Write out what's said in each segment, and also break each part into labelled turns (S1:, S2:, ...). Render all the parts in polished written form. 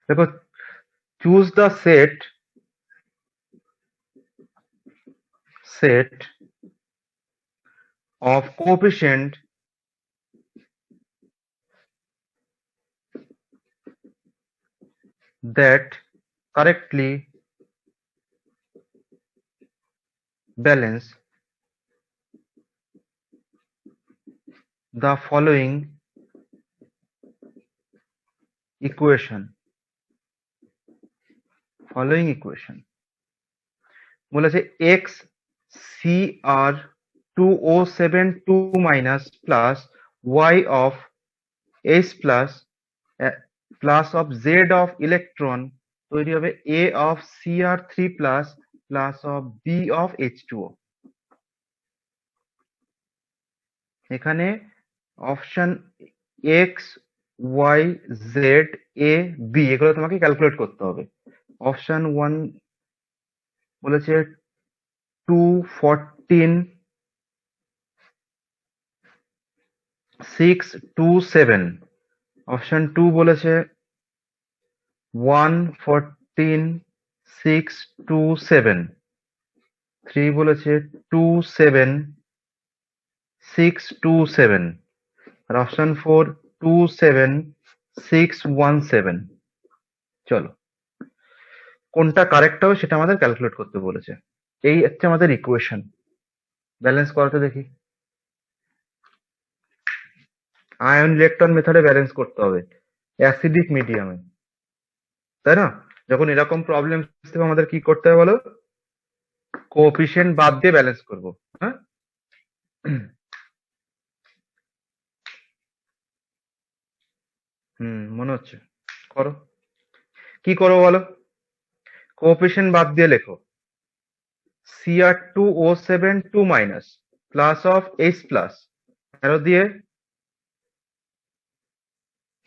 S1: देखो, choose the set of coefficient that correctly balance the equation following equation বলেছে x cr 2072 minus plus y of h plus of z of electron তৈরি হবে a of cr3 plus of b of h2o। এখানে option x Y Z A B এগুলো তোমাকে calculate করতে হবে। Option one বলেছে 214 627, option two বলেছে 114 627, three বলেছে 27 627, আর অপশন ফোর 27 617। চলো, কোনটা কারেক্ট হবে সেটা আমাদের ক্যালকুলেট করতে বলেছে। এই হচ্ছে আমাদের ইকুয়েশন। ব্যালেন্স করাতে দেখি। আয়ন ইলেকট্রন মেথডে ব্যালেন্স করতে হবে অ্যাসিডিক মিডিয়ামে, তাই না? যখন এরকম প্রবলেম আসবে আমাদের কি করতে হবে বলো? কোএফিসিয়েন্ট বাদ দিয়ে ব্যালেন্স করব। হ্যাঁ, মনে হচ্ছে। করো, কি করো বলো? কোএফিসিয়েন্ট বাদ দিয়ে লেখো Cr2O7 2 minus plus of H plus arrow দিয়ে।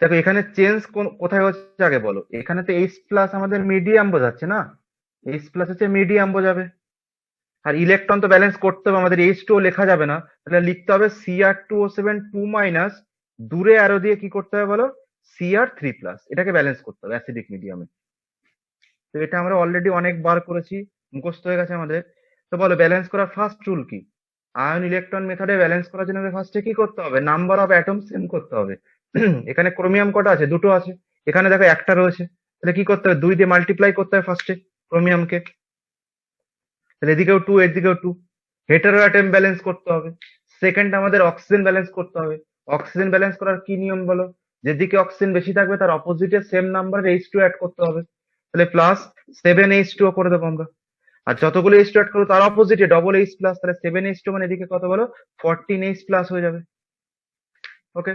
S1: দেখো এখানে চেঞ্জ কোথায় হচ্ছে আগে বলো। এখানে তো H প্লাস আমাদের মিডিয়াম বোঝাচ্ছে না, H প্লাস হচ্ছে মিডিয়াম বোঝাবে। আর ইলেকট্রন তো ব্যালেন্স করতে হবে আমাদের, H2 লেখা যাবে না, তাহলে লিখতে হবে Cr2O7 2 মাইনাস, দূরে অ্যারো দিয়ে কি করতে হবে বলো? Cr3 প্লাস, এটাকে ব্যালেন্স করতে হবে অ্যাসিডিক মিডিয়ামে। তো এটা আমরা অলরেডি অনেকবার করেছি, মুখস্থ হয়ে গেছে আমাদের। তো বলো ব্যালেন্স করার ফার্স্ট রুল কি? আয়ন ইলেকট্রন মেথডে ব্যালেন্স করার জন্য ফার্স্টে কি করতে হবে? নাম্বার অফ অ্যাটম সেম করতে হবে। এখানে ক্রোমিয়াম কটা আছে? দুটো আছে। এখানে দেখো একটা রয়েছে, তাহলে কি করতে হবে? 2 দিয়ে মাল্টিপ্লাই করতে হবে ফার্স্টে ক্রোমিয়ামকে, তাহলে এদিকেও 2 এদিকেও 2। হেটারো অ্যাটম ব্যালেন্স করতে হবে। সেকেন্ড আমাদের অক্সিজেন ব্যালেন্স করতে হবে। অক্সিজেন ব্যালেন্স করার কি নিয়ম বলো? যেদিকে অক্সিজেন বেশি থাকবে তার অপোজিটে সেম নাম্বার H2 অ্যাড করতে হবে, তাহলে প্লাস 7H2O করে দেবো আমরা। আর যতগুলো H2 অ্যাড করবো তার অপোজিটে ডবল H প্লাস, তাহলে 7H2 মানে এদিকে কত বলো? 14H প্লাস হয়ে যাবে। ওকে,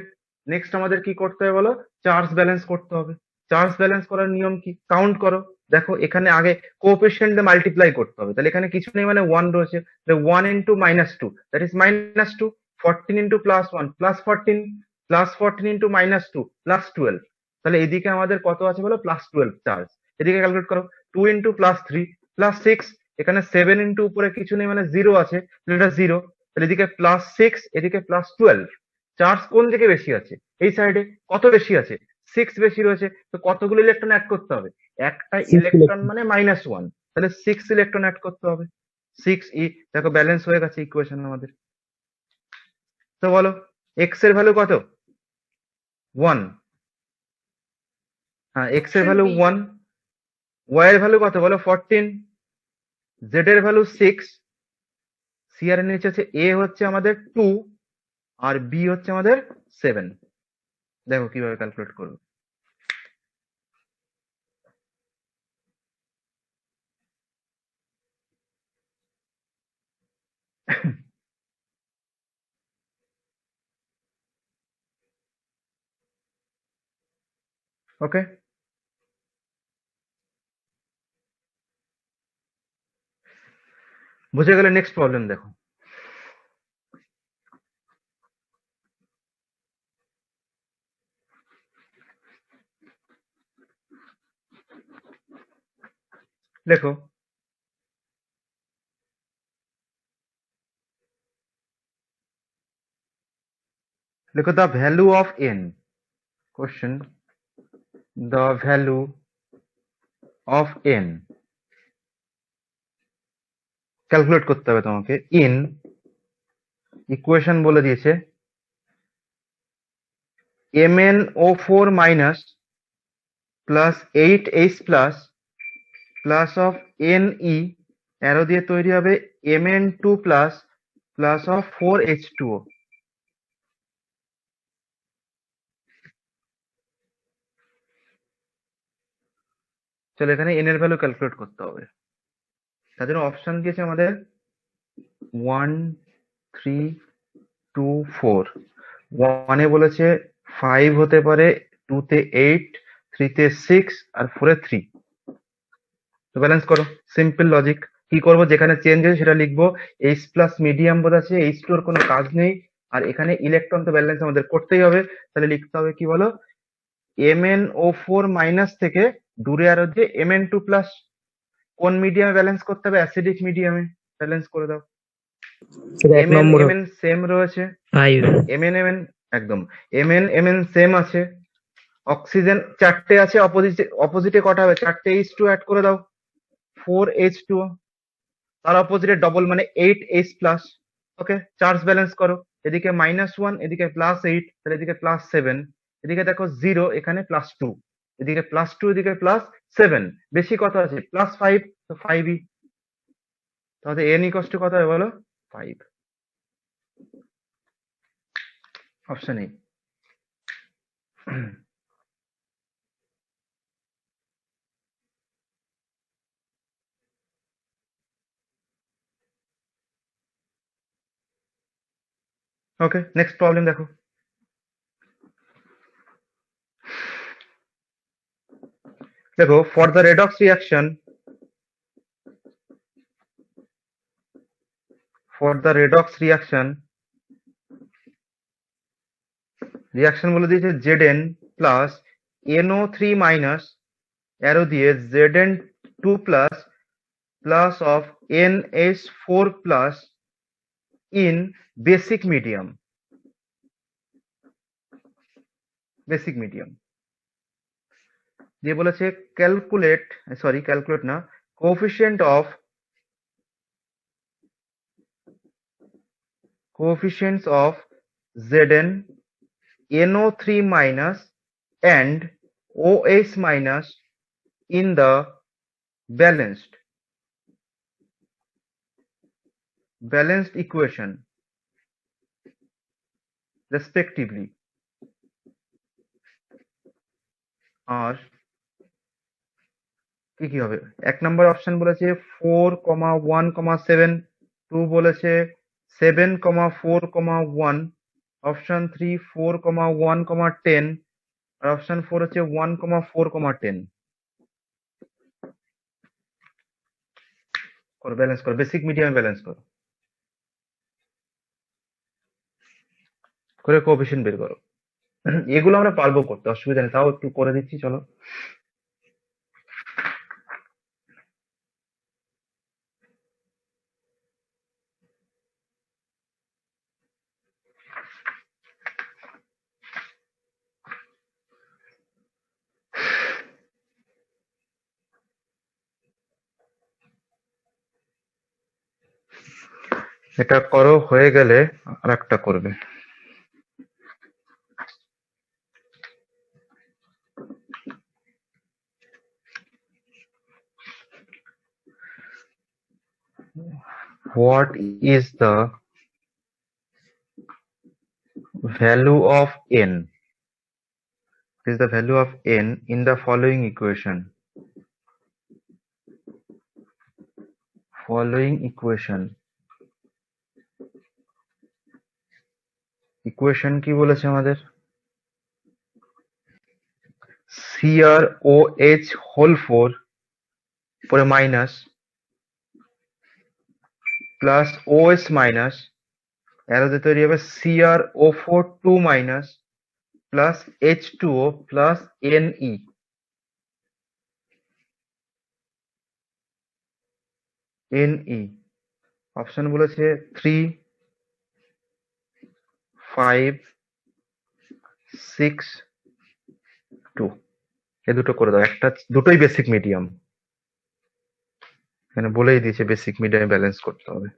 S1: নেক্সট আমাদের কি করতে হবে বলো? চার্জ ব্যালেন্স করতে হবে। চার্জ ব্যালেন্স করার নিয়ম কি? কাউন্ট করো। দেখো এখানে আগে কোএফিসিয়েন্ট দিয়ে মাল্টিপ্লাই করতে হবে, তাহলে এখানে কিছু নেই মানে 1 রয়েছে, তাহলে 1 into -2 that is -2, 14 into +1 +14, +14 into -2 +12, তাহলে এদিকে আমাদের কত আছে বলো? +12 চার্জ। এদিকে ক্যালকুলেট করো, 2 ইন্টু +3 +6, এখানে 7 ইন্টু উপরে কিছু নেই মানে 0 আছে, তাহলে এটা 0, তাহলে এদিকে +6 এদিকে +12। চার্জ কোন দিকে বেশি আছে? এই সাইডে। কত বেশি আছে? 6 বেশি রয়েছে, তো কতগুলো ইলেকট্রন অ্যাড করতে হবে? একটা ইলেকট্রন মানে -1, তাহলে 6 ইলেকট্রন অ্যাড করতে হবে। 6 দেখো ব্যালেন্স হয়ে গেছে ইকুয়েশন আমাদের। তো বলো এক্স এর ভ্যালু কত? 1। হ্যাঁ, এক্স এর ভ্যালু 1, ওয়াই এর ভ্যালু কত বলো? 14, জেড এর ভ্যালু 6, সি আর এর নিচে আছে এ হচ্ছে আমাদের 2, আর বি হচ্ছে আমাদের 7। দেখো কিভাবে ক্যালকুলেট করবে। ওকে, বুঝে গেলে নেক্সট প্রবলেম দেখো। দেখো the value of n, question, the value of N calculate করতে হবে তোমাকে। ইন ইকুয়েশন বলে দিয়েছে MnO4 minus plus 8H plus plus of Ne arrow দিয়ে তৈরি হবে Mn2 plus plus of 4H2O। চলো এখানে n এর ভ্যালু ক্যালকুলেট করতে হবে। তার জন্য অপশন দিয়েছে আমাদের 1 3 2 4। 1 এ বলেছে 5 হতে পারে, 2 তে 8, 3 তে 6 আর 4 এ 3। তো ব্যালেন্স করো, সিম্পল লজিক। কি করব, যেখানে চেঞ্জ হয়েছে সেটা লিখবো। H প্লাস মিডিয়াম বোধ আছে, H2 এর কোনো কাজ নেই, আর এখানে ইলেকট্রন তো ব্যালেন্স আমাদের করতেই হবে। তাহলে লিখতে হবে কি বলো, MnO4 মাইনাস থেকে দূরে আরো যে Mn2 প্লাস। কোন মিডিয়ামে ব্যালেন্স করতে হবে? অ্যাসিডিক মিডিয়ামে। ব্যালেন্স করে দাও।
S2: সেটা এক
S1: Mn
S2: নম্বর
S1: Mn সেম রয়েছে,
S2: 5
S1: Mn Mn একদম Mn সেম আছে। অক্সিজেন চারটে আছে, অপোজিটে কটা হবে? চারটে H2 অ্যাড করে দাও, 4H2O। তার অপোজিটে ডবল মানে 8H প্লাস। ওকে, চার্জ ব্যালেন্স করো। এদিকে -1, এদিকে +8, তাহলে এদিকে +7। এদিকে দেখো 0, এখানে +2, এদিকে +2, এদিকে +7। বেশি কত আছে? +5, তো 5ই। তাহলে n ইকুয়ালস টু কত হবে বলো? 5। Option A. Okay, next problem দেখো। দেখো, for the redox reaction, reaction বলে দিয়েছে Zn plus NO3 minus arrow দিয়ে Zn2 plus plus of NH4 plus in basic medium. দিয়ে বলেছে ক্যালকুলেট না, coefficient of Zn NO3 minus and OH minus in the balanced equation respectively আর কি কি হবে? এক নম্বর অপশন বলেছে 4,1,7, 2 বলেছে 7,4,1, অপশন 3 4,1,10, আর অপশন 4 হচ্ছে 1,4,10। করো, ব্যালেন্স করো, বেসিক মিডিয়ামে ব্যালেন্স করো, করে কোএফিসিয়েন্ট বের করো। এগুলো আমরা পারবো করতে, অসুবিধা নেই, তাও একটু করে দিচ্ছি, চলো। এটা করো, হয়ে গেলে আর একটা করবে। What is the value of n? Is the value of n in the following equation? Equation কি বলেছে আমাদের? CrOH হোল 4 পরে মাইনাস প্লাস OH মাইনাস অ্যারোতে তৈরি হবে CrO4 2 minus plus H2O plus Ne। Option বলেছে 3, 5, 6, 2। এ দুটো করে দাও, দুটোই বেসিক মিডিয়াম। এখানে বলেই দিয়েছে বেসিক মিডিয়ামে ব্যালেন্স করতে হবে।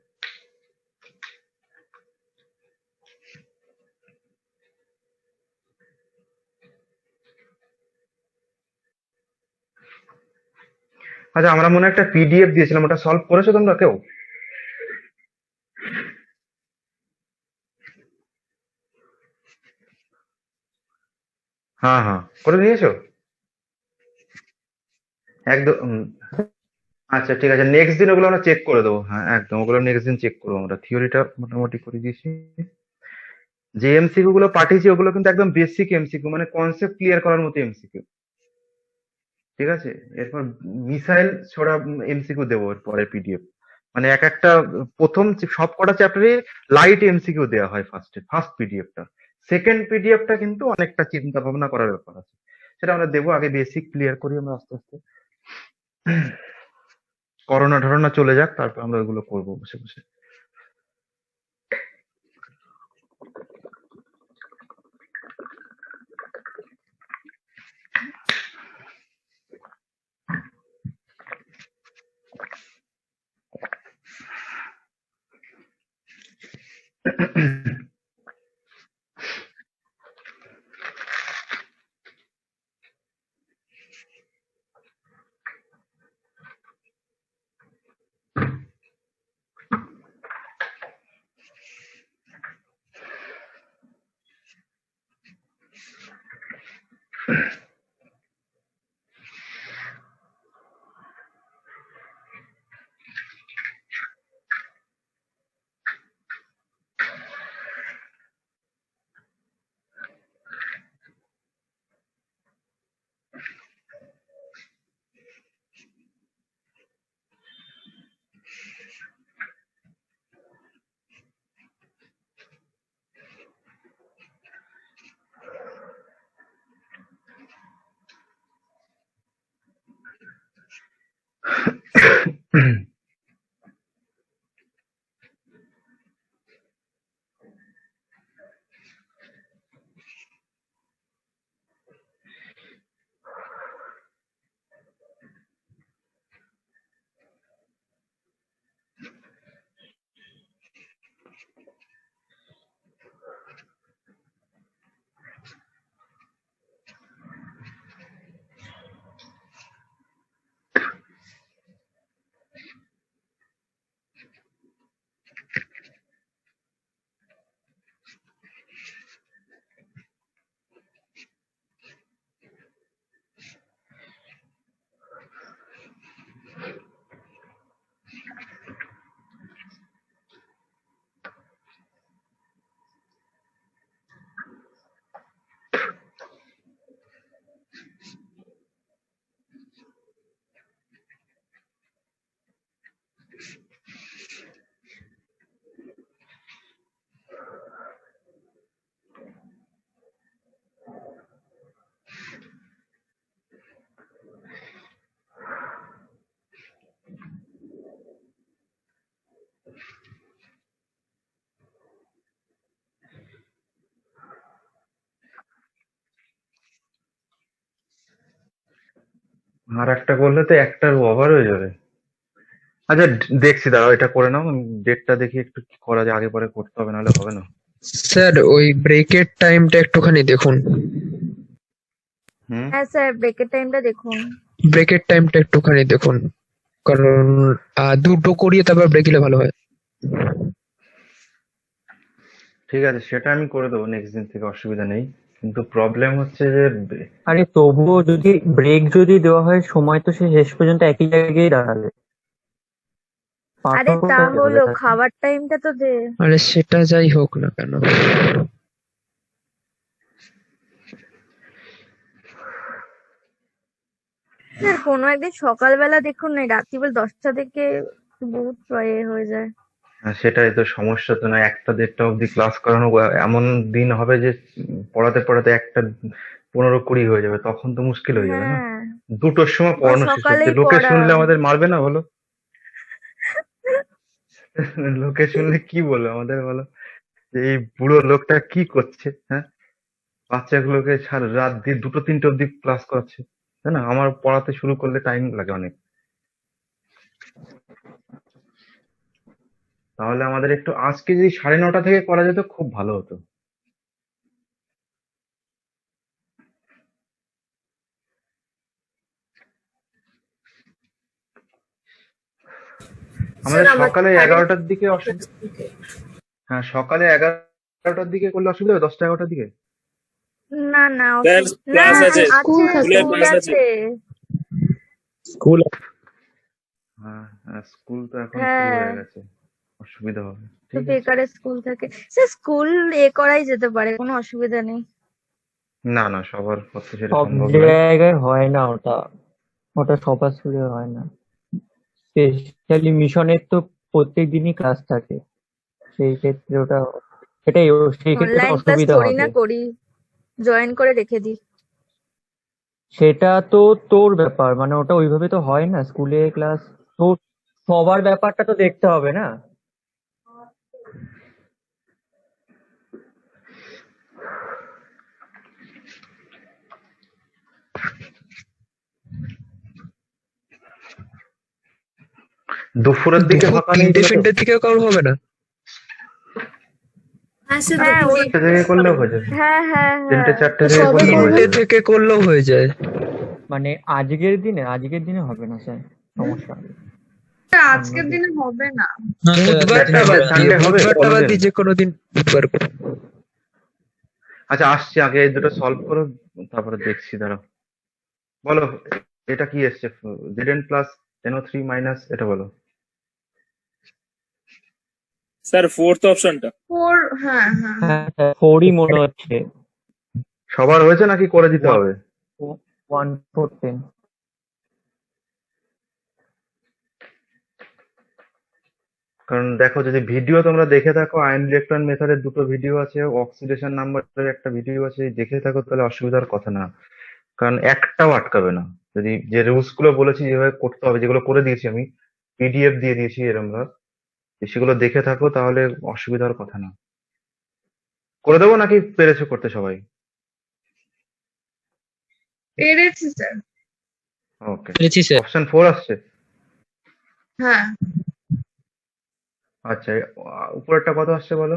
S1: আচ্ছা, আমরা মনে হয় একটা পিডিএফ দিয়েছিলাম, ওটা সলভ করেছো তোমরা কেউ? হ্যাঁ হ্যাঁ, করে নিয়েছো? একদম আচ্ছা ঠিক আছে, নেক্সট দিন ওগুলো আমরা চেক করে দেবো। হ্যাঁ একদম, ওগুলো নেক্সট দিন চেক করবো। আমরা থিওরিটা মোটামুটি করে দিয়েছি। যে এমসিকিউ গুলো পাঠিয়েছি ওগুলো কিন্তু একদম বেসিক এমসিকিউ, মানে কনসেপ্ট ক্লিয়ার করার মতো এমসিকিউ। ঠিক আছে, এরপর মিসাইল ছোড়া এমসিকিউ দেবো এর পরে পিডিএফ। মানে এক একটা প্রথম সব কটা চ্যাপ্টারে লাইট এমসিকিউ দেওয়া হয় ফার্স্ট পিডিএফটা। সেকেন্ড পিডিএফটা কিন্তু অনেকটা চিন্তা ভাবনা করার ব্যাপার আছে, সেটা আমরা দেবো। আগে বেসিক ক্লিয়ার করি আমরা আস্তে আস্তে, করোনা টরোনা চলে যাক, তারপর আমরা ওইগুলো করবো বসে বসে। আর একটা করলে তো একটার ওভার হয়ে যাবে। আচ্ছা, দেখছি, দাঁড়াও, এটা করে নাও। ডেটটা দেখি একটু কি করা যায়, আগে পরে করতে হবে, নাহলে হবে না।
S2: স্যার ওই ব্রেকের টাইমটা একটুখানি দেখুন।
S1: হুম।
S3: হ্যাঁ স্যার, ব্রেকের টাইমটা দেখুন।
S2: ব্রেকের টাইমটা একটুখানি দেখুন, কারণ দুটো করিয়ে তারপর ব্রেক দিলে ভালো হয়।
S1: ঠিক আছে, সেটা আমি করে দেবো নেক্সট দিন থেকে, অসুবিধা নেই। কিন্তু প্রবলেম হচ্ছে যে
S4: আরে তবুও যদি ব্রেক যদি দেওয়া হয়, সময় তো সে শেষ পর্যন্ত একই জায়গায় দাঁড়াবে।
S3: আরে
S4: পার্থক্য
S3: তা
S4: কোথায়
S3: হলো,
S4: হবে তাতে?
S3: খাবার টাইমটা তো দে।
S2: আরে সেটা যাই হোক না কেন,
S3: স্যার কোনো একদিন সকালবেলা দেখুন না, রাত্রিবেলা 10টা থেকে বহুত হয়ে যায়।
S1: সেটাই তো সমস্যা, তো না, একটা দেড়টা অবধি ক্লাস করানো, এমন দিন হবে যে পড়াতে পড়াতে একটা 15-20 হয়ে যাবে, তখন তো মুশকিল হয়ে যাবে না।
S3: হ্যাঁ,
S1: দুটোর সময়
S3: ওই
S1: পড়ানো শেষ হচ্ছে,
S3: সকালেই
S1: লোকে
S3: পড়া।
S1: শুনলে আমাদের মারবে না বলো? লোকে শুনলে কি বলবে আমাদের বলো, যে এই বুড়ো লোকটা কি করছে, হ্যাঁ, বাচ্চাগুলোকে সারা রাত দিয়ে 2-3টে অবধি ক্লাস করাচ্ছে। তাই না? আমার পড়াতে শুরু করলে টাইম লাগে অনেক। তাহলে আমাদের একটু আজকে যদি 9:30 থেকে করা যেত খুব ভালো হতো। আমাদের সকালে 11টার দিকে অসুবিধা, হ্যাঁ সকালে 11টার দিকে করলে অসুবিধা হবে, 10টা 11টার দিকে।
S3: না না
S5: স্যার
S3: না
S5: ক্লাস আছে,
S3: আছে,
S5: স্কুলের
S3: স্কুল
S5: ক্লাস আছে।
S3: আছে।
S4: স্কুল
S1: হ্যাঁ হ্যাঁ, স্কুল তো এখন শুরু
S3: হ্যাঁ,
S1: হয়ে গেছে, অসুবিধা হবে।
S3: তো
S1: ঠিক আছে,
S3: বেকারে স্কুল থাকে, সে স্কুল করাই যেতে পারে, কোনো অসুবিধা নেই।
S1: না না সবার পক্ষে সেটা
S4: সব
S1: সম্ভব নয়।
S4: জায়গায় হয় না ওটা, ওটা সবার স্কুলে হয় না। স্পেশালি মিশনের তো প্রত্যেক দিনই ক্লাস থাকে, সেই ক্ষেত্রে ওটা সেটাই সেই ক্ষেত্রে
S3: অনলাইন ক্লাস
S4: অসুবিধা
S3: থোড়ি
S4: হবে।
S3: না করি, জয়েন করে রেখে দিই।
S4: সেটা তো তোর ব্যাপার, মানে ওটা ওইভাবে তো হয় না স্কুলে ক্লাস, তো সবার ব্যাপারটা তো দেখতে হবে না।
S1: দুপুরের দিকে
S2: দুপুর
S1: ফাঁকা নেই
S2: 3টে
S1: তো?
S2: ফিনটের দিকে কারো হবে না?
S3: হ্যাঁ ওই,
S1: 4টে থেকে করলেও হয়ে যাবে,
S3: হ্যাঁ হ্যাঁ
S1: 3টে
S3: হ্যাঁ
S1: 4টে থেকে করলেও হয়ে
S2: 3টে
S1: যাবে।
S2: থেকে করলেও হয়ে যায়।
S4: মানে আজকের দিনে হবে না স্যার, সমস্যা হবে।
S6: আজকের দিনে হবে না।
S2: বুধবারটা বাদ দিয়ে,
S1: সানডে হবে
S2: বুধবারটা বাদ
S1: কোনোদিন?
S2: দিয়ে যে কোনো দিন বুধবার করো।
S1: আচ্ছা আসছি, আগে এই দুটো সলভ করো, তারপরে দেখছি, দাঁড়াও। বলো এটা কি এসছে, zn প্লাস NO3 মাইনাস, এটা বলো।
S5: স্যার ফোর্থ অপশনটা।
S6: হ্যাঁ হ্যাঁ
S4: হ্যাঁ স্যার, 4ই মনে হচ্ছে।
S1: সবার হয়েছে নাকি করে দিতে হবে?
S4: 1 4 10।
S1: কারণ দেখো, যদি ভিডিও তোমরা দেখে থাকো, আয়ন ইলেকট্রন মেথডের দুটো ভিডিও আছে, অক্সিডেশন নাম্বারের একটা ভিডিও আছে, যদি দেখে থাকো তাহলে অসুবিধার কথা না। কারণ একটাও আটকাবে না, যদি যে রুলস গুলো বলেছি যেভাবে করতে হবে, যেগুলো করে দিয়েছি আমি, PDF দিয়ে দিয়েছি এরম ভাবে, সেগুলো দেখে থাকো তাহলে অসুবিধার কথা না। করে দেবো নাকি পেরেছো করতে সবাই?
S6: পেরেছি স্যার।
S1: ওকে,
S2: পেরেছি স্যার।
S1: অপশন 4 আসছে।
S6: হ্যাঁ
S1: আচ্ছা, উপরেরটা কত আসছে বলো?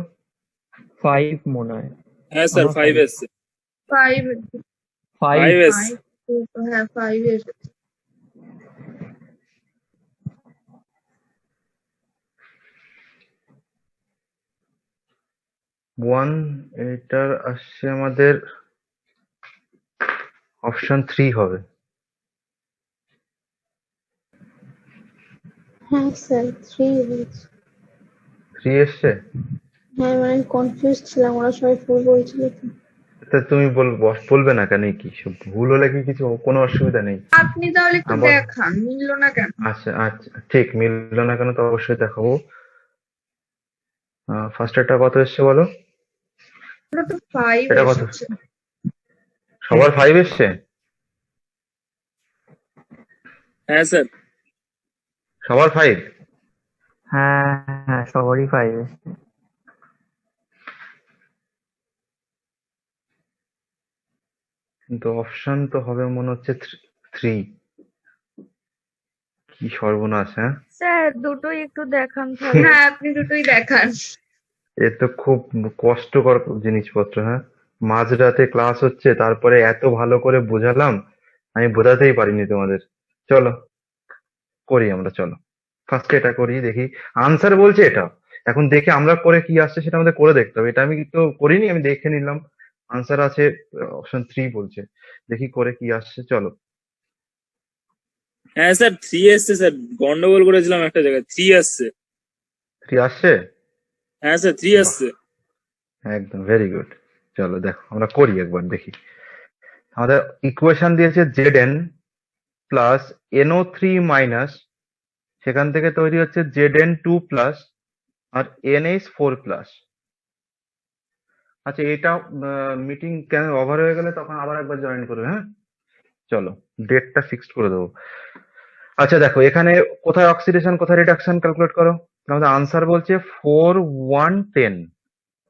S4: 5 মনে হয়।
S5: হ্যাঁ স্যার
S4: আমার
S5: 5
S4: five।
S5: এসছে,
S6: 5
S5: 5
S4: 5
S5: এসছে।
S6: হ্যাঁ 5 এসেছে।
S1: 1, এটার আসছে আমাদের অপশন 3 হবে।
S7: হ্যাঁ স্যার 3 হয়েছে।
S1: 3 এসছে?
S7: হ্যাঁ মানে আমি কনফিউজ ছিলাম, ওরা সবাই 4 বলছিল তো।
S1: তা তুমি বলবে না কেন? কি সব ভুল হলে কি কিছু কোনো অসুবিধা নেই।
S6: আপনি তাহলে একটু
S1: আবার
S6: দেখান মিললো না কেন।
S1: আচ্ছা আচ্ছা, ঠিক মিললো না কেন তো অবশ্যই দেখাবো। ফার্স্ট এটা কত এসছে বলো?
S6: ওটা তো 5
S1: এটা কত?
S6: এসেছে।
S1: সবার 5 এসছে?
S5: হ্যাঁ স্যার।
S1: সবার 5?
S4: হ্যাঁ হ্যাঁ, সবারই 5 এসছে।
S1: কিন্তু অপশন তো হবে মনে হচ্ছে 3। কি সর্বনাশ! হ্যাঁ,
S3: স্যার দুটোই একটু দেখান তাহলে।
S6: হ্যাঁ আপনি দুটোই দেখান।
S1: এ তো খুব কষ্টকর জিনিসপত্র। হ্যাঁ, মাঝরাতে ক্লাস হচ্ছে, তারপরে এত ভালো করে বোঝালাম, আমি বোঝাতেই পারিনি তোমাদের। চলো করি আমরা, চলো ফার্স্ট এটা করি, দেখি। আনসার বলছে এটা, এখন দেখে আমরা করে কি আসছে সেটা আমাদের করে দেখতে হবে। এটা আমি তো করিনি, আমি দেখে নিলাম। আনসার আছে অপশন 3 বলছে, দেখি করে কি আসছে, চলো।
S5: হ্যাঁ স্যার 3 এসছে স্যার, গন্ডগোল করেছিলাম একটা জায়গায়, 3 আসছে।
S1: 3 আসছে?
S5: হ্যাঁ স্যার 3
S1: বাহ,
S5: আসছে।
S1: একদম ভেরি গুড। চলো দেখো আমরা করি একবার, দেখি। আমাদের ইকুয়েশন দিয়েছে Zn প্লাস NO3 মাইনাস, সেখান থেকে তৈরি হচ্ছে Zn2 প্লাস আর NH4 প্লাস। আচ্ছা, এটা মিটিং কেন ওভার হয়ে গেলে তখন আবার একবার জয়েন করবে, হ্যাঁ? চলো ডেটটা ফিক্সড করে দেবো। আচ্ছা দেখো, এখানে কোথায় অক্সিডেশন কোথায় রিডাকশন ক্যালকুলেট করো। আমাদের আনসার বলছে 4 1 10,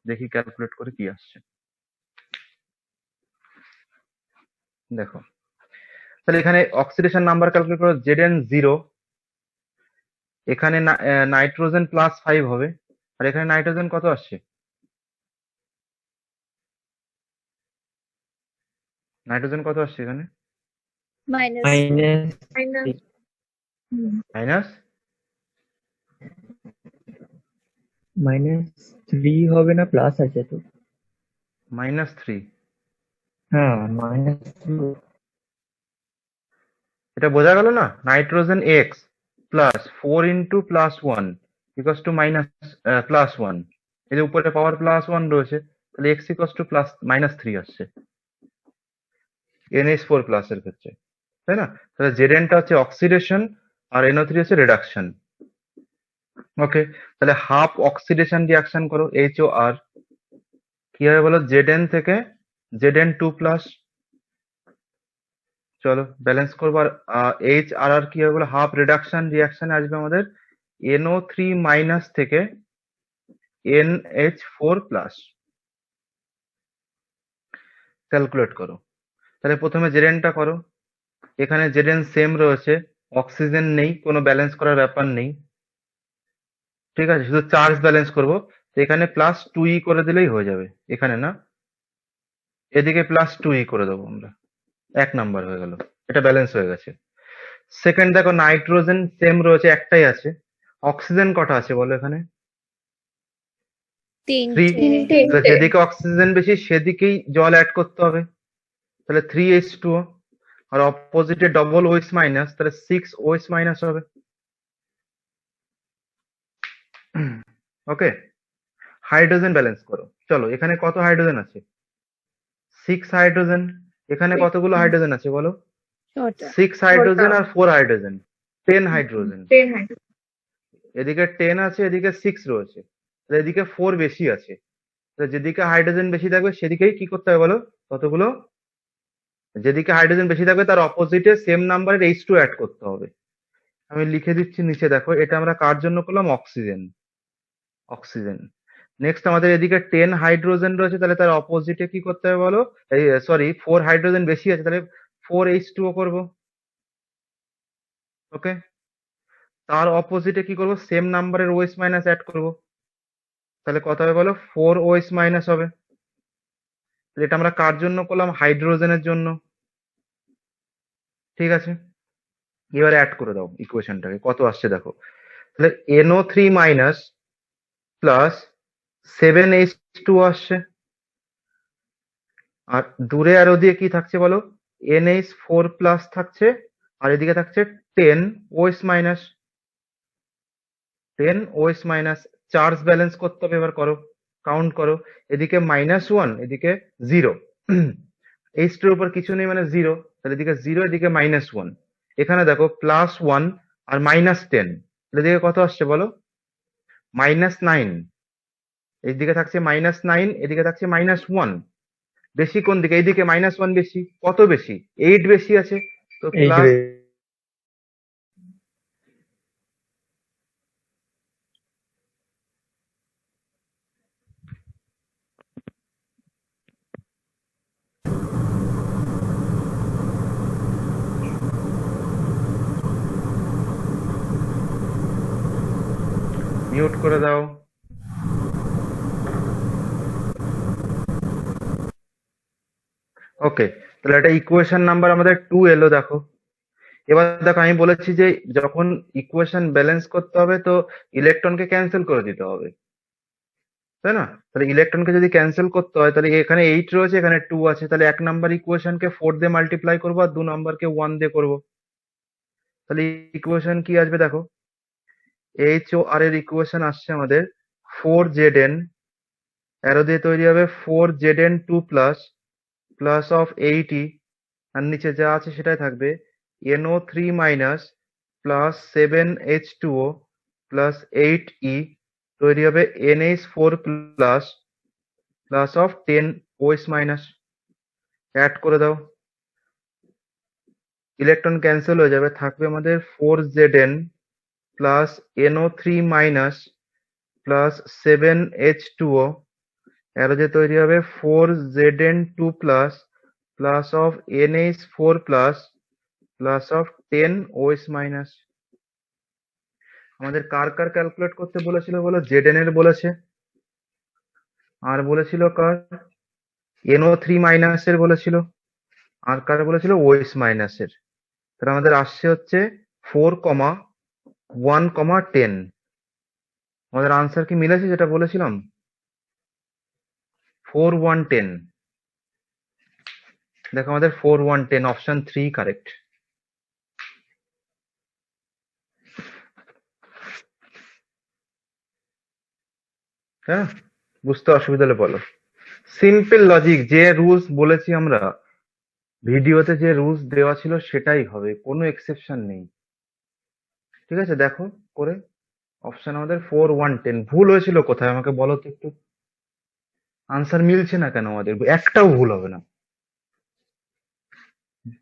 S1: দেখি ক্যালকুলেট করে কি আসছে। দেখো, তাহলে এখানে অক্সিডেশন নাম্বার ক্যালকুলেট করো, Zn 0, এখানে নাইট্রোজেন +5 হবে, আর এখানে নাইট্রোজেন কত আসছে? নাইট্রোজেন কত আসছে এখানে?
S3: মাইনাস
S4: মাইনাস
S6: মাইনাস
S1: মাইনাস
S4: -3 হবে না, প্লাস আছে তো।
S1: -3।
S4: হ্যাঁ, -3।
S1: এটা বোঝা গেল না? Nitrogen x plus 4 into +1 equals to +1, এই যে উপরে পাওয়ার +1 রয়েছে, তাহলে x ইকুয়ালস টু -3 আসছে NH4 প্লাস এর ক্ষেত্রে, তাই না? তাহলে Zn টা হচ্ছে অক্সিডেশন আর NO3 হচ্ছে রিডাকশন। ওকে, তাহলে হাফ অক্সিডেশন রিয়াকশন করো HOR, কি হবে বলো? Zn থেকে Zn2 প্লাস, চলো ব্যালেন্স করবো। আর HRR কি হবে বলো? হাফ রিডাকশন রিয়াকশন আসবে আমাদের NO3 মাইনাস থেকে NH4 প্লাস। ক্যালকুলেট করো। তাহলে প্রথমে Zn টা করো। এখানে Zn সেম রয়েছে, অক্সিজেন নেই, কোনো ব্যালেন্স করার ব্যাপার নেই, ঠিক আছে? শুধু চার্জ ব্যালেন্স করবো, তো এখানে +2e করে দিলেই হয়ে যাবে। এখানে না, এদিকে +2e করে দেবো আমরা, 1 নাম্বার হয়ে গেল, এটা ব্যালেন্স হয়ে গেছে। সেকেন্ড দেখো, নাইট্রোজেন সেম রয়েছে, একটাই আছে। অক্সিজেন কটা আছে বলো এখানে? 3।
S6: তিনটে
S1: তাহলে যেদিকে অক্সিজেন বেশি সেদিকেই জল অ্যাড করতে হবে, তাহলে 3H2O, আর অপোজিটে ডবল OH মাইনাস, তাহলে 6OH মাইনাস হবে। ওকে, হাইড্রোজেন ব্যালেন্স করো। চলো, এখানে কত হাইড্রোজেন আছে? 6 হাইড্রোজেন। এখানে কতগুলো হাইড্রোজেন আছে বলো? 6 হাইড্রোজেন আর 4 হাইড্রোজেন, 10 হাইড্রোজেন।
S6: 10 হাইড্রোজেন।
S1: এদিকে 10 আছে, এদিকে 6 রয়েছে, তাহলে এদিকে 4 বেশি আছে। তাহলে যেদিকে হাইড্রোজেন বেশি থাকবে সেদিকেই কি করতে হবে বলো? কতগুলো? যেদিকে হাইড্রোজেন বেশি থাকবে তার অপোজিটে সেম নাম্বারের H2 অ্যাড করতে হবে। আমি লিখে দিচ্ছি নিচে, দেখো এটা আমরা কার জন্য করলাম? অক্সিজেন। অক্সিজেন। নেক্সট আমাদের এদিকে 10 হাইড্রোজেন রয়েছে, তাহলে তার অপোজিটে কি করতে হবে বলো? এই সরি, 4 হাইড্রোজেন বেশি আছে, তাহলে 4H2O করব। ওকে, তার অপোজিটে কি করব? সেম নাম্বারের OH মাইনাস অ্যাড করব, তাহলে কত হবে বলো? 4OH মাইনাস হবে। তাহলে এটা আমরা কার জন্য করলাম? হাইড্রোজেনের জন্য, ঠিক আছে? এবারে অ্যাড করে দাও ইকুয়েশনটাকে, কত আসছে দেখো। তাহলে NO3 মাইনাস প্লাস 7H2 আসছে, আর দূরে আরো দিয়ে কি থাকছে বলো? NH4 প্লাস থাকছে, আর এদিকে থাকছে 10OH minus. 10OH minus, charge balance করতে হবে। এবার করো, কাউন্ট করো। এদিকে -1, এদিকে 0, H2 এর উপর কিছু নেই মানে 0, তাহলে এদিকে 0, এদিকে -1। এখানে দেখো +1 আর -10, তাহলে এদিকে কত আসছে বলো? -9। এইদিকে থাকছে -9, এদিকে থাকছে -1। বেশি কোন দিকে? এইদিকে -1 বেশি। কত বেশি? 8 বেশি আছে, তো
S4: এই
S1: প্লাস।
S4: যে
S1: মিউট করে দাও। ওকে, তাহলে এটা ইকুয়েশন নাম্বার আমাদের 2 এলো। দেখো, এবার দেখো আমি বলেছি যে যখন ইকুয়েশন ব্যালেন্স করতে হবে তো ইলেকট্রনকে ক্যান্সেল করে দিতে হবে, তাই না? তাহলে ইলেকট্রনকে যদি ক্যান্সেল করতে হয়, তাহলে এখানে 8 রয়েছে, এখানে 2 আছে, তাহলে 1 নাম্বার ইকুয়েশনকে 4 দিয়ে মাল্টিপ্লাই করবো, আর 2 নাম্বারকে 1 দিয়ে করবো। তাহলে ইকুয়েশন কি আসবে দেখো, HOR এর ইকুয়েশন আসছে আমাদের 4Zn, অ্যারো দিয়ে তৈরি হবে 4Zn2 plus plus of 8e, আর নিচে যা আছে সেটাই থাকবে, NO3 minus plus 7H2O plus 8e, তৈরি হবে NH4 plus plus of 10OH minus. Add করে দাও, ইলেকট্রন ক্যান্সেল হয়ে যাবে, থাকবে আমাদের 4Zn plus NO3 minus plus 7H2O, arrow দিয়ে তৈরি হবে 4Zn2 plus plus of NH4 plus plus of 10OH minus. আমাদের কার কার ক্যালকুলেট করতে বলেছিল বলো? জেডএন এর বলেছে, আর বলেছিল কার NO3 মাইনাস এর বলেছিল, আর কার বলেছিল ওএস মাইনাস এর। তাহলে আমাদের আসছে হচ্ছে 4,1,10। আমাদের আনসার কি মিলেছে যেটা বলেছিলাম? 4,1,10। দেখো আমাদের 4,1,10, অপশন 3 কারেক্ট। হ্যাঁ, বুঝতে অসুবিধা হলে বলো। সিম্পল লজিক, যে রুলস বলেছি আমরা ভিডিওতে, যে রুলস দেওয়া ছিল সেটাই হবে, কোনো এক্সেপশন নেই। ঠিক আছে, দেখো করে। অপশন আমাদের 4,1,10। ভুল হয়েছিল কোথায় আমাকে বলো তো একটু? আনসার মিলছে না কেন আমাদের? একটাও ভুল হবে না,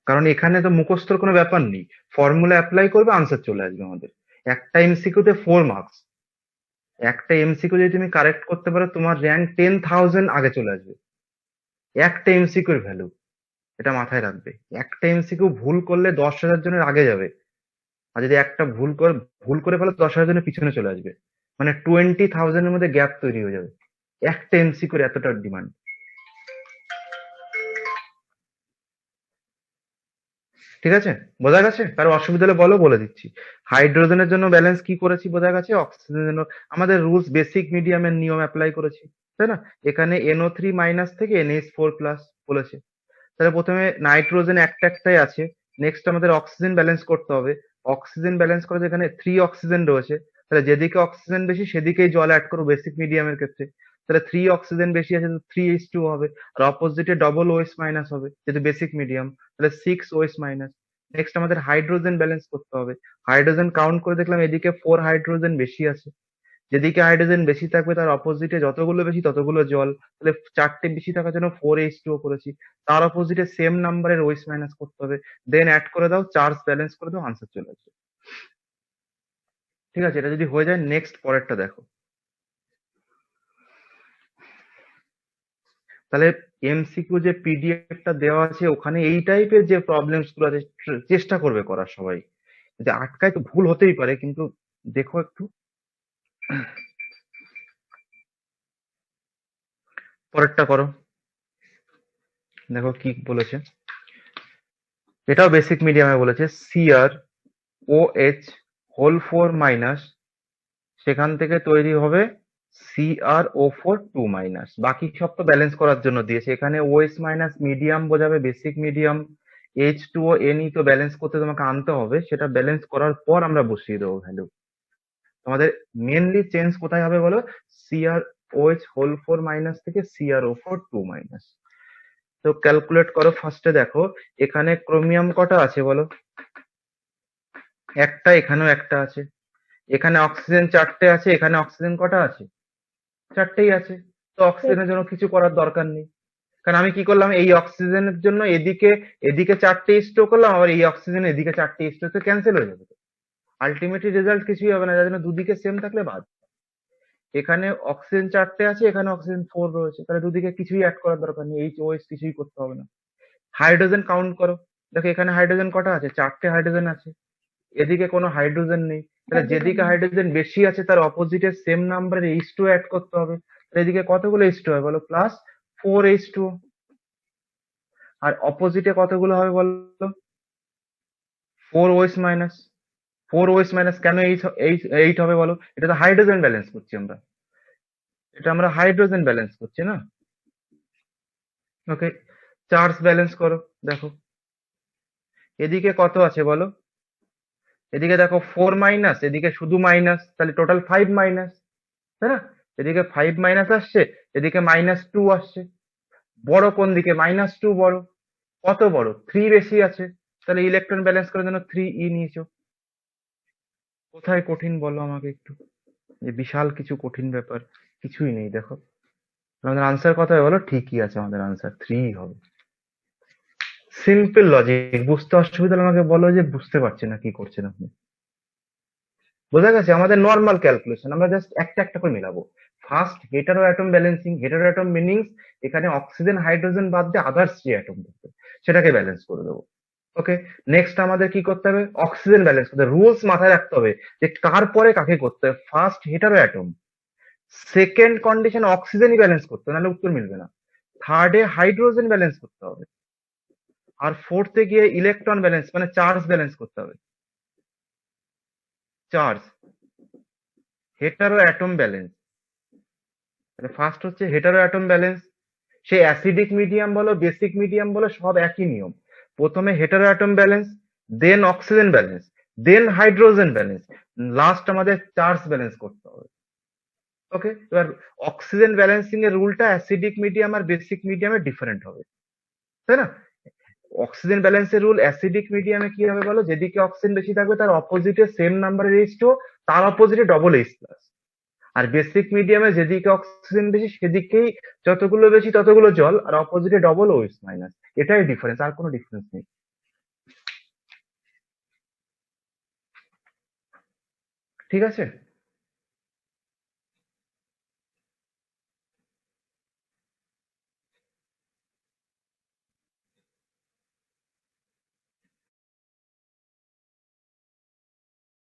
S1: কারণ এখানে তো মুখস্থর কোনো ব্যাপার নেই। ফর্মুলা অ্যাপ্লাই করবে, আনসার চলে আসবে আমাদের। একটা এমসিকিউতে 4 মার্কস। একটা এমসিকিউ যদি তুমি কারেক্ট করতে পারো, তোমার র্যাঙ্ক 10,000 আগে চলে আসবে। একটা এমসিকিউর ভ্যালু, এটা মাথায় রাখবে। একটা এমসিকিউ ভুল করলে 10,000 জনের আগে যাবে, আর যদি একটা ভুল করে ফেলো 10,000 জনের পিছনে চলে আসবে। মানে 20,000 এর মধ্যে গ্যাপ তৈরি হয়ে যাবে। একটা এমসিকিউর এতটা ডিমান্ড। ঠিক আছে, বোঝা গেছে? কারো অসুবিধা হলে বলো, বলে দিচ্ছি। হাইড্রোজেনের জন্য ব্যালেন্স কি করেছি বোঝা গেছে। অক্সিজেনের জন্য আমাদের রুলস বেসিক মিডিয়ামের নিয়ম অ্যাপ্লাই করেছি, তাই না? এখানে NO3 মাইনাস থেকে NH4 প্লাস বলেছে। তাহলে প্রথমে নাইট্রোজেন একটাই আছে, নেক্সট আমাদের অক্সিজেন ব্যালেন্স করতে হবে। অক্সিজেন ব্যালেন্স করে যেখানে 3 অক্সিজেন রয়েছে, তাহলে যেদিকে অক্সিজেন বেশি সেদিকেই জল অ্যাড করবো বেসিক মিডিয়ামের ক্ষেত্রে। তাহলে 3 অক্সিজেন বেশি আছে তো 3H2 হবে, আর অপোজিটে ডবল OH মাইনাস হবে যেহেতু বেসিক মিডিয়াম, তাহলে 6OH মাইনাস। নেক্সট আমাদের হাইড্রোজেন ব্যালেন্স করতে হবে। হাইড্রোজেন কাউন্ট করে দেখলাম এদিকে 4 হাইড্রোজেন বেশি আছে, যেদিকে হাইড্রোজেন বেশি থাকবে তার অপোজিটে যতগুলো বেশি ততগুলো জল। তাহলে 4টে বেশি থাকার জন্য 4H2O করেছি, তার অপোজিটে সেম নাম্বারের OH মাইনাস করতে হবে, দেন অ্যাড করে দাও, চার্জ ব্যালেন্স করে দাও, আনসার চলে আসবে। ঠিক আছে, এটা যদি হয়ে যায় নেক্সট পরেরটা দেখো। তাহলে এমসিকিউ যে পিডিএফটা দেওয়া আছে ওখানে এই টাইপের যে প্রবলেমস গুলো আছে চেষ্টা করবে করার সবাই। যদি আটকায় তো ভুল হতেই পারে, কিন্তু দেখো একটু। পরেরটা করো, দেখো কি বলেছে। এটাও বেসিক মিডিয়ামে বলেছে, CrOH হোল 4 মাইনাস, সেখান থেকে তৈরি হবে CrO4 2 মাইনাস। বাকি সব তো ব্যালেন্স করার জন্য দিয়েছে। এখানে OH মাইনাস মিডিয়াম বোঝাবে, বেসিক মিডিয়াম। H2O NE তো ব্যালেন্স করতে তোমাকে আনতে হবে, সেটা ব্যালেন্স করার পর আমরা বসিয়ে দেবো ভ্যালু। তোমাদের মেনলি চেঞ্জ কোথায় হবে বলো? CrOH হোল 4 মাইনাস থেকে CrO4 2 মাইনাস। তো ক্যালকুলেট করো। ফার্স্টে দেখো এখানে ক্রোমিয়াম কটা আছে বলো? একটা, এখানেও একটা আছে। এখানে অক্সিজেন 4টে আছে, এখানে অক্সিজেন কটা আছে? 4টেই আছে। তো অক্সিজেনের জন্য কিছু করার দরকার নেই, কারণ আমি কি করলাম, এই অক্সিজেনের জন্য এদিকে এদিকে 4টে স্টোর করলাম, আবার এই অক্সিজেন এদিকে 4টে স্টোর, তো ক্যান্সেল হয়ে যাবে। আলটিমেটলি রেজাল্ট কিছুই হবে না, যার জন্য দুদিকে সেম থাকলে বাদ। এখানে অক্সিজেন 4টে আছে, এখানে অক্সিজেন 4 রয়েছে, তাহলে দুদিকে কিছুই অ্যাড করার দরকার নেই, OH কিছুই করতে হবে না। হাইড্রোজেন কাউন্ট করো, দেখো এখানে হাইড্রোজেন কটা আছে? 4টে হাইড্রোজেন আছে, এদিকে কোনো হাইড্রোজেন নেই। তাহলে যেদিকে হাইড্রোজেন বেশি আছে তার অপোজিটে সেম নাম্বারের H2 অ্যাড করতে হবে। তাহলে এদিকে কতগুলো H2 হবে বলো? Plus 4H2। আর অপোজিটে কতগুলো হবে বলো? 4OH minus. 4OH মাইনাস কেন 8 হবে বলো? এটা তো হাইড্রোজেন ব্যালেন্স করছি আমরা, এটা আমরা হাইড্রোজেন ব্যালেন্স করছি না। ওকে, চার্জ ব্যালেন্স করো। দেখো এদিকে কত আছে বলো? এদিকে দেখো 4 মাইনাস, এদিকে শুধু মাইনাস, তাহলে টোটাল 5 মাইনাস, তাই না? এদিকে 5 মাইনাস আসছে, এদিকে -2 আসছে। বড় কোন দিকে? -2 বড়। কত বড়? 3 বেশি আছে, তাহলে ইলেকট্রন ব্যালেন্স করার জন্য 3e নিয়েছো। কোথায় কঠিন বলো আমাকে একটু? যে বিশাল কিছু কঠিন ব্যাপার কিছুই নেই। দেখো আমাদের আনসার কথায় বলো, ঠিকই আছে, আমাদের আনসার 3 হবে। সিম্পল লজিক, বুঝতে অসুবিধা হলে আমাকে বলো যে বুঝতে পারছি না, কি করছেন আপনি। বোঝা গেছে? আমাদের নর্মাল ক্যালকুলেশন, আমরা জাস্ট একটা একটা করে মিলাবো। First hetero atom balancing. Hetero atom meanings এখানে অক্সিজেন হাইড্রোজেন বাদ দিয়ে আদার্স যে অ্যাটম থাকবে সেটাকে ব্যালেন্স করে দেবো। ওকে, নেক্সট আমাদের কি করতে হবে? অক্সিজেন ব্যালেন্স করতে, রুলস মাথায় রাখতে হবে যে কার পরে কাকে করতে হবে। First hetero atom, second condition অক্সিজেনই ব্যালেন্স করতে হবে, নাহলে উত্তর মিলবে না। থার্ডে হাইড্রোজেন ব্যালেন্স করতে হবে, আর ফোর্থে গিয়ে ইলেকট্রন ব্যালেন্স মানে চার্জ ব্যালেন্স করতে হবে। Charge, hetero atom balance. First হচ্ছে হেটারো অ্যাটম ব্যালেন্স। সে অ্যাসিডিক মিডিয়াম বলো বেসিক মিডিয়াম বলো, সব একই নিয়ম। প্রথমে হেটারো অ্যাটম ব্যালেন্স, দেন অক্সিজেন ব্যালেন্স, দেন হাইড্রোজেন ব্যালেন্স, লাস্ট আমাদের চার্জ ব্যালেন্স করতে হবে। ওকে, এবার অক্সিজেন ব্যালেন্সিং এর রুলটা অ্যাসিডিক মিডিয়াম আর বেসিক মিডিয়ামে ডিফারেন্ট হবে, তাই না? অক্সিজেন ব্যালেন্সের রুল অ্যাসিডিক মিডিয়ামে কি হবে বলো? যেদিকে অক্সিজেন বেশি থাকবে তার অপোজিটে সেম নাম্বারের H2O, তার অপোজিটে ডবল H প্লাস। আর বেসিক মিডিয়ামে যেদিকে অক্সিজেন বেশি সেদিকেই যতগুলো বেশি ততগুলো জল, আর অপোজিটে ডবল OH মাইনাস। এটাই ডিফারেন্স, আর কোনো ডিফারেন্স নেই। ঠিক আছে?